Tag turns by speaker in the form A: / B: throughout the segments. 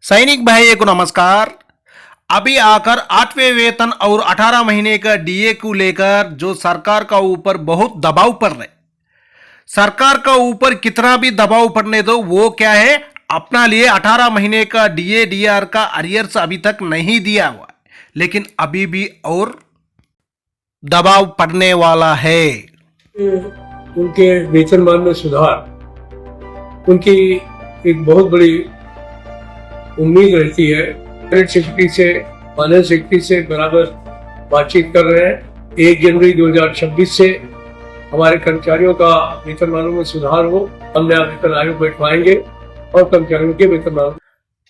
A: सैनिक भाइयों को नमस्कार। अभी आकर 8वें वेतन और 18 महीने का डीए को लेकर जो सरकार का ऊपर बहुत दबाव पड़ रहा है। सरकार का ऊपर कितना भी दबाव पड़ने दो, वो क्या है, अपना लिए 18 महीने का डीए डीआर का अरियर्स अभी तक नहीं दिया हुआ है, लेकिन अभी भी और दबाव पड़ने वाला है।
B: उनके वेतनमान में सुधार उनकी एक बहुत बड़ी उम्मीद रहती है। क्रेडिट सेक्रेटरी से, फाइनेंस सेक्रेटरी से बराबर बातचीत कर रहे हैं। 1 जनवरी 2026 से हमारे कर्मचारियों का वेतनमानों में सुधार हो। हम नया वेतन आयोग बैठवाएंगे और कर्मचारियों के वेतनमान।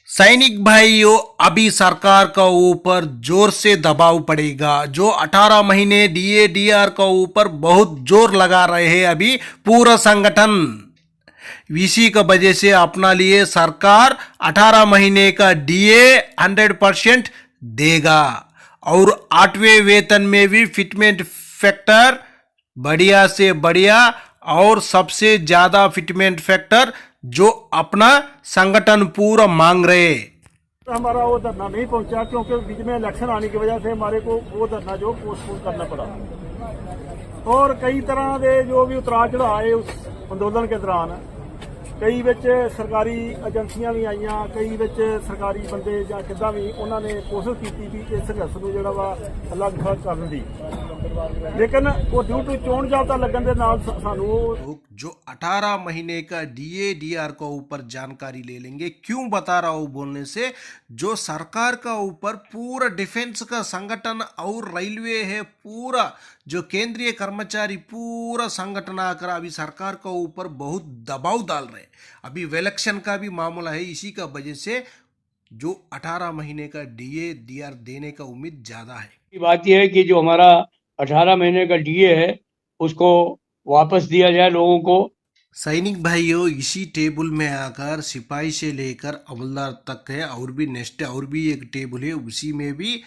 A: सैनिक भाइयों, अभी सरकार का ऊपर जोर से दबाव पड़ेगा। जो 18 महीने डीए डीआर का ऊपर बहुत जोर लगा रहे हैं अभी पूरा संगठन। इसी का वजह से अपना लिए सरकार 18 महीने का डीए 100% देगा और 8वें वेतन में भी फिटमेंट फैक्टर बढ़िया से बढ़िया और सबसे ज्यादा फिटमेंट फैक्टर जो अपना संगठन पूरा मांग रहे।
C: हमारा वो धरना नहीं पहुंचा क्योंकि बीच में इलेक्शन आने की वजह से हमारे को वो धरना जो पोस्टपोन करना पड़ा। और कई तरह के जो भी उतराव चढ़ाव आए उस अंदोलन के दौरान, कई विच सरकारी एजेंसियां भी आईयां, कई विच सरकारी बंदे जां किद्दां भी उन्होंने कोशिश की कि इस संघर्ष को जिहड़ा वा अलग थलग करन दी, लेकिन वो ड्यू टू चोण जाब्ता लगन दे नाल सानू
A: जो 18 महीने का डीए डीआर को ऊपर जानकारी ले लेंगे। क्यों बता रहा हूं बोलने से, जो सरकार का ऊपर पूरा डिफेंस का संगठन और रेलवे है, पूरा जो केंद्रीय कर्मचारी पूरा संगठन आकर अभी सरकार का ऊपर बहुत दबाव डाल रहे हैं। अभी इलेक्शन का भी मामला है, इसी का वजह से जो 18 महीने का डीए डीआर देने का उम्मीद ज्यादा है।
D: बात यह है कि जो हमारा 18 महीने का डीए है उसको वापस दिया जाए लोगों को।
A: सैनिक भाइयों, इसी टेबल में आकर सिपाही से लेकर हवलदार तक है, और भी नेक्स्ट और भी एक टेबल है, उसी में भी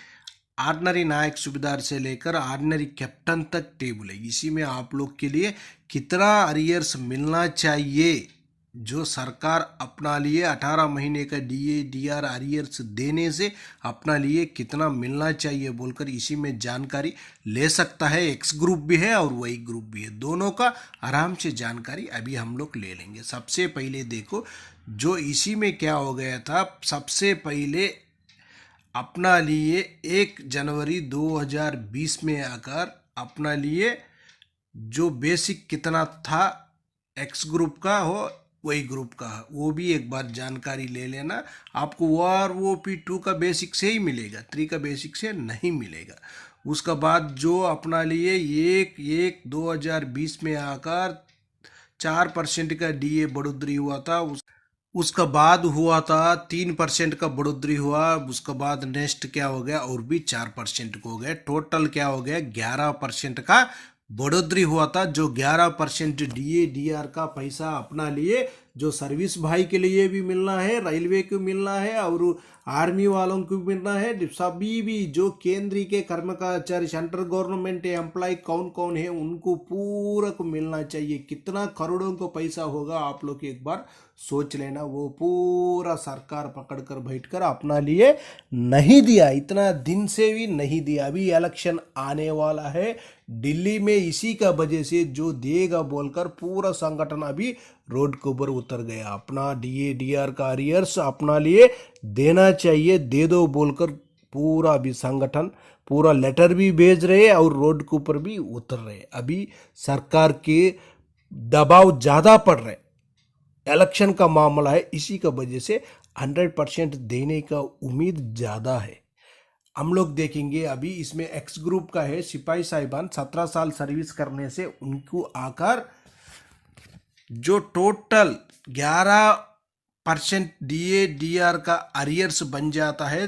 A: ऑर्डिनरी नायक सूबेदार से लेकर ऑर्डिनरी कैप्टन तक टेबल है। इसी में आप लोग के लिए कितना अरियर्स मिलना चाहिए, जो सरकार अपना लिए 18 महीने का डीए डीआर अरियर्स देने से अपना लिए कितना मिलना चाहिए बोलकर इसी में जानकारी ले सकता है। एक्स ग्रुप भी है और वाई ग्रुप भी है, दोनों का आराम से जानकारी अभी हम लोग ले लेंगे। सबसे पहले देखो जो इसी में क्या हो गया था। सबसे पहले अपना लिए 1 जनवरी 2020 में आकर अपना लिए जो बेसिक कितना था एक्स ग्रुप का हो वही ग्रुप का, वो भी एक बार जानकारी ले लेना। आपको OROP2 का बेसिक से ही मिलेगा, 3 का बेसिक से नहीं मिलेगा। उसका बाद जो अपना लिए 1/1/2020 में आकर 4% का डीए बढ़ोतरी हुआ था, उसका बाद हुआ था 3% का बढ़ोतरी हुआ। उसका बाद नेक्स्ट क्या हो गया, और भी 4% को हो गया। टोटल क्या हो गया, 11% का बढ़ोतरी हुआ था। जो 11% डीए डीआर का पैसा अपना लिए जो सर्विस भाई के लिए भी मिलना है, रेलवे को मिलना है और आर्मी वालों को भी मिलना है। सभी भी जो केंद्रीय के कर्मचारी सेंट्रल गवर्नमेंट एम्प्लॉय कौन कौन है उनको पूरा को मिलना चाहिए। कितना करोड़ों को पैसा होगा आप लोग एक बार सोच लेना। वो पूरा सरकार पकड़ कर बैठ कर अपना लिए नहीं दिया, इतना दिन से भी नहीं दिया। अभी इलेक्शन आने वाला है दिल्ली में, इसी का वजह से जो देगा बोलकर पूरा संगठन अभी रोड के ऊपर उतर गया। अपना डीए डीआर का अरियर्स अपना लिए देना चाहिए, दे दो बोलकर पूरा अभी संगठन पूरा लेटर भी भेज रहे और रोड के ऊपर भी उतर रहे। अभी सरकार के दबाव ज्यादा पड़ रहे, इलेक्शन का मामला है, इसी का वजह से 100% देने का उम्मीद ज्यादा है। हम लोग देखेंगे अभी इसमें एक्स ग्रुप का है सिपाही साहिबान 17 साल सर्विस करने से उनको आकर जो टोटल 11% डीए डीआर का अरियर्स बन जाता है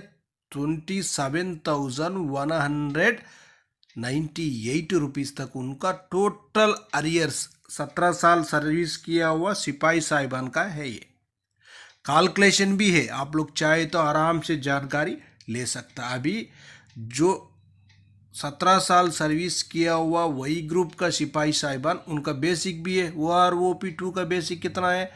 A: 27,198 रुपीज तक उनका टोटल अरियर्स 17 साल सर्विस किया हुआ सिपाही साहिबान का है। ये कैलकुलेशन भी है, आप लोग चाहे तो आराम से जानकारी ले सकता। अभी जो 17 साल सर्विस किया हुआ वही ग्रुप का सिपाही साहिबान उनका बेसिक भी है। OROP2 का बेसिक कितना है,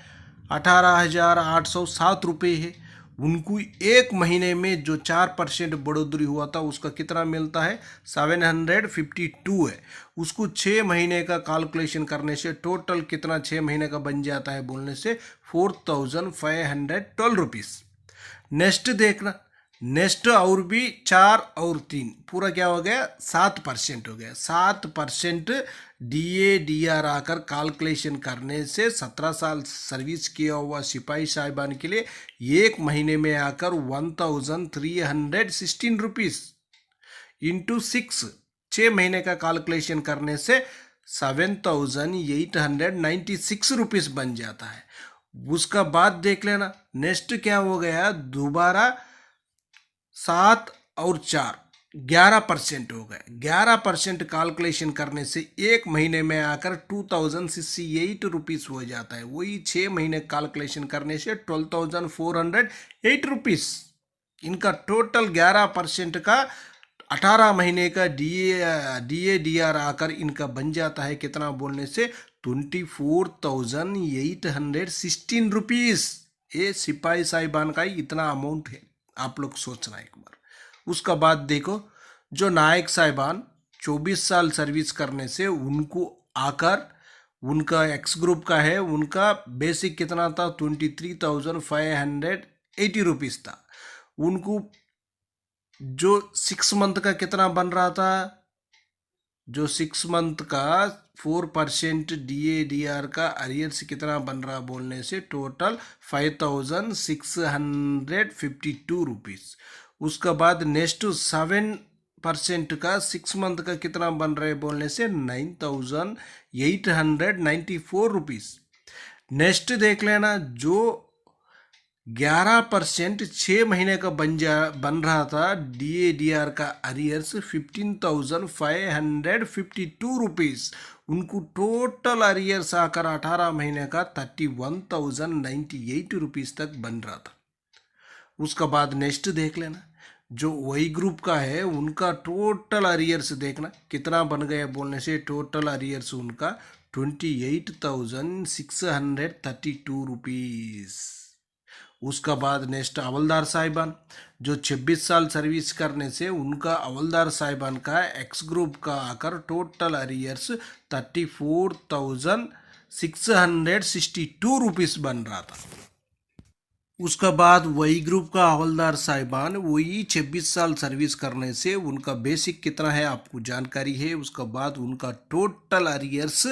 A: 18,807 रुपये है। उनको एक महीने में जो 4% बढ़ोतरी हुआ था उसका कितना मिलता है, 752 है। उसको 6 महीने का कैलकुलेशन करने से टोटल कितना 6 महीने का बन जाता है बोलने से 4512 रुपीस। नेक्स्ट देखना, नेक्स्ट और भी 4 और 3 पूरा क्या हो गया, 7% हो गया। 7% DA/DR आकर कैलकुलेशन करने से 17 साल सर्विस किया हुआ सिपाही साहिबान के लिए एक महीने में आकर 1316 रुपीस इंटू 6 महीने का कैलकुलेशन करने से 7896 रुपीस बन जाता है। उसका बाद देख लेना, नेक्स्ट क्या हो गया, दोबारा 7 और 4 11% हो गए। 11% कैलकुलेशन करने से एक महीने में आकर 2068 रुपीस हो जाता है। वही 6 महीने कैलकुलेशन करने से 12408 रुपीस। इनका टोटल 11% का 18 महीने का DA/DR आकर इनका बन जाता है कितना बोलने से 24,816 रुपीस। ये सिपाही साहिबान का ही इतना अमाउंट है, आप लोग सोचना एक बार। उसका बाद देखो, जो नायक साहिबान 24 साल सर्विस करने से उनको आकर उनका एक्स ग्रुप का है, उनका बेसिक कितना था 23,580 रुपीस था। उनको जो 6 मंथ का कितना बन रहा था, जो 6 मंथ का 4% DA/DR का अरियर्स कितना बन रहा बोलने से टोटल 5652 रुपीस। उसका बाद नेक्स्ट 7% का 6 मंथ का कितना बन रहा है बोलने से 9894 रुपीस। नेक्स्ट देख लेना, जो 11% 6 महीने का बन रहा था DA/DR का अरियर्स 15,552 रुपीस। उनको टोटल अरियर्स आकर 18 महीने का 31,098 रुपीस तक बन रहा था। उसका बाद नेक्स्ट देख लेना, जो वही ग्रुप का है उनका टोटल अरियर्स देखना कितना बन गया बोलने से टोटल अरियर्स उनका 28,632 रुपीस। उसका बाद नेक्स्ट हवलदार साहिबान, जो 26 साल सर्विस करने से उनका हवलदार साहिबान का एक्स ग्रुप का आकर टोटल अरियर्स 34,662 रुपीस बन रहा था। उसका बाद वही ग्रुप का हवलदार साहिबान वही 26 साल सर्विस करने से उनका बेसिक कितना है आपको जानकारी है। उसका बाद उनका टोटल अरियर्स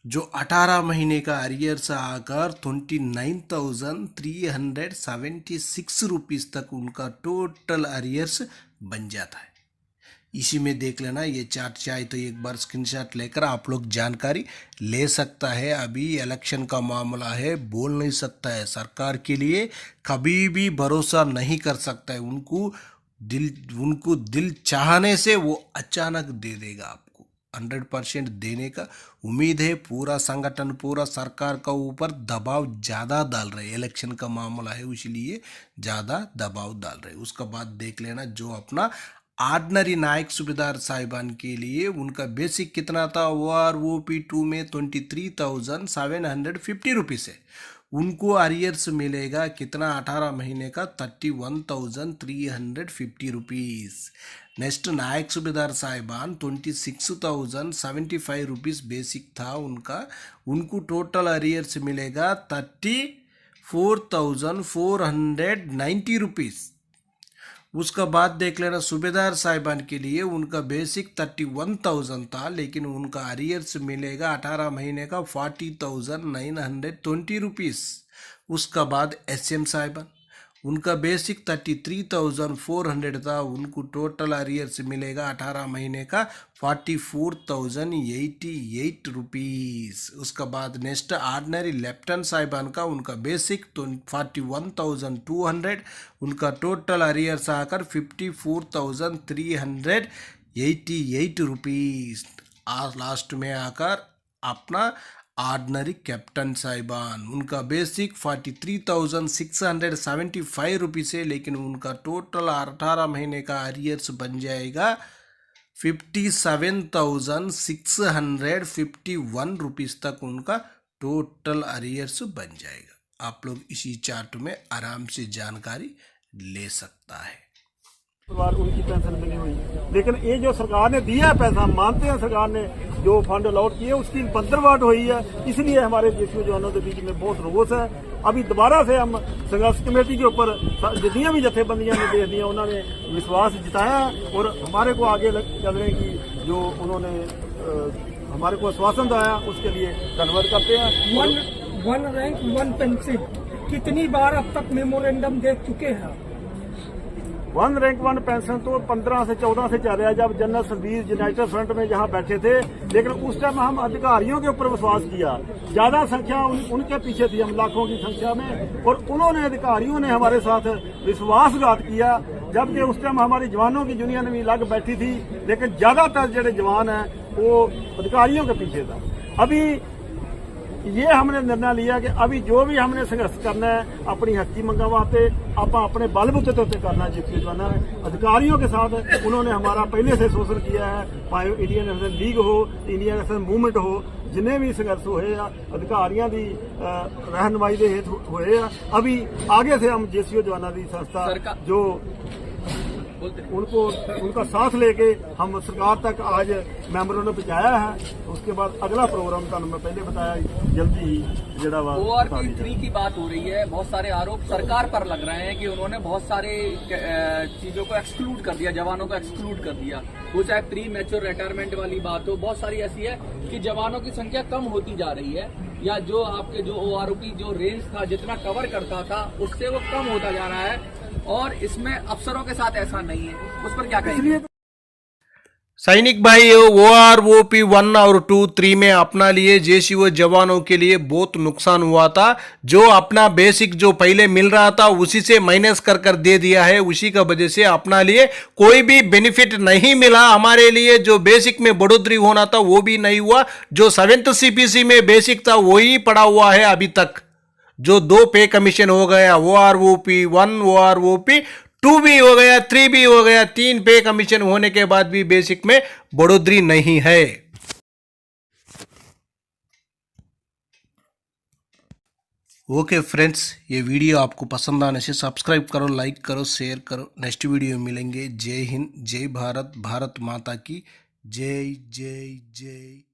A: जो 18 महीने का अरियर्स आकर 29,376 रुपीस तक उनका टोटल अरियर्स बन जाता है। इसी में देख लेना, ये चार्ट चाहे तो एक बार स्क्रीनशॉट लेकर आप लोग जानकारी ले सकता है। अभी इलेक्शन का मामला है, बोल नहीं सकता है, सरकार के लिए कभी भी भरोसा नहीं कर सकता है। उनको दिल चाहने से वो अचानक दे देगा आपको, 100% देने का उम्मीद है। पूरा संगठन पूरा सरकार का ऊपर दबाव ज़्यादा डाल रहे, इलेक्शन का मामला है इसलिए ज़्यादा दबाव डाल रहे। उसका बाद देख लेना, जो अपना ऑर्डिनरी नायक सूबेदार साहिबान के लिए उनका बेसिक कितना था, OROP2 में 23,750 रुपीस है। उनको अरियर्स मिलेगा कितना 18 महीने का 31,350 रुपीस। नेक्स्ट नायक सूबेदार साहिबान 26,075 रुपीस बेसिक था उनका, उनको टोटल अरियर्स मिलेगा 34,490 रुपीस। उसका बाद देख लेना, सूबेदार साहिबान के लिए उनका बेसिक 31,000 था, लेकिन उनका अरियर्स मिलेगा 18 महीने का 40,920 रुपीस। उसका बाद SM साहिबान, उनका बेसिक 33,400 था, उनको टोटल अरियर्स मिलेगा 18 महीने का 44,088 रुपीस। उसका बाद नेक्स्ट ऑर्डिनरी लेफ्टिनेंट साहिबान का उनका बेसिक 41,200, उनका टोटल अरियर्स आकर 54,388 रुपीस। लास्ट में आकर अपना ऑर्डिनरी कैप्टन साहिबान, उनका बेसिक 43,675 रुपीस है, लेकिन उनका टोटल 18 महीने का अरियर्स बन जाएगा 57,651 रुपीस तक उनका टोटल अरियर्स बन जाएगा। आप लोग इसी चार्ट में आराम से जानकारी ले सकता है।
C: परिवार उनकी पेंशन मिली हुई, लेकिन ये जो सरकार ने दिया है पैसा, हम मानते हैं सरकार ने जो फंड अलॉट किए उसकी बंदरबाट हुई है, इसलिए हमारे जेसीओ जवानों के बीच में बहुत रोष है। अभी दोबारा से हम संघर्ष कमेटी के ऊपर जितनी भी जथेबंदियां ने दे दिया, उन्होंने विश्वास जताया और हमारे को आगे चलने की जो उन्होंने हमारे को आश्वासन दिया उसके लिए धन्यवाद करते हैं।
E: वन रैंक वन पेंशन कितनी बार अब तक मेमोरेंडम दे चुके हैं?
C: वन रैंक वन पेंशन तो 15 से 14 से चल रहा है, जब जनरल सर्विस यूनाइटेड फ्रंट में जहां बैठे थे, लेकिन उस टाइम हम अधिकारियों के ऊपर विश्वास किया, ज्यादा संख्या उनके पीछे थी, हम लाखों की संख्या में, और उन्होंने अधिकारियों ने हमारे साथ विश्वासघात किया, जबकि उस टाइम हमारी जवानों की यूनियन भी लग बैठी थी, लेकिन ज्यादातर जो जवान है वो अधिकारियों के पीछे था। अभी ये हमने निर्णय लिया कि अभी जो भी हमने संघर्ष करना है अपनी हकी मंगा वास्ते आप अपने बलबूते तो करना चाहिए जाना है। अधिकारियों के साथ उन्होंने हमारा पहले से शोषण किया है, चाहे इंडियन नेशनल लीग हो, इंडियन नेशनल मूवमेंट हो, जिन्हें भी संघर्ष हुए अधिकारियों की रहनुमाई के हेतु हुए। अभी आगे से हम जेसीओ जवाना की संस्था जो उनका साथ लेके हम सरकार तक आज मैंबरों ने पहुंचाया है। उसके बाद अगला प्रोग्राम का मैं पहले बताया जल्दी ही जड़ा
F: ORP 3 की बात हो रही है, बहुत सारे आरोप सरकार पर लग रहे हैं कि उन्होंने बहुत सारे चीजों को एक्सक्लूड कर दिया, जवानों को एक्सक्लूड कर दिया। वो चाहे प्री मैच्योर रिटायरमेंट वाली बात हो, बहुत सारी ऐसी है कि जवानों की संख्या कम होती जा रही है, या जो आपके जो ORP जो रेंज था जितना कवर करता था उससे वो कम होता जा रहा है, और इसमें अफसरों के साथ ऐसा नहीं है। उस पर क्या कहेंगे?
A: सैनिक भाई, OROP 1 और 2, 3 में अपना लिए जेसीओ जवानों के लिए बहुत नुकसान हुआ था। जो अपना बेसिक जो पहले मिल रहा था उसी से माइनस कर कर दे दिया है, उसी का वजह से अपना लिए कोई भी बेनिफिट नहीं मिला। हमारे लिए जो बेसिक में बढ़ोतरी होना था वो भी नहीं हुआ, जो 7th CPC में बेसिक था वही पड़ा हुआ है अभी तक। जो 2 पे कमीशन हो गया, OROP 1, OROP 2 भी हो गया, 3 भी हो गया, 3 पे कमीशन होने के बाद भी बेसिक में बढ़ोतरी नहीं है। ओके फ्रेंड्स, ये वीडियो आपको पसंद आने से सब्सक्राइब करो, लाइक करो, शेयर करो। नेक्स्ट वीडियो में मिलेंगे। जय हिंद, जय भारत, भारत माता की जय जय जय।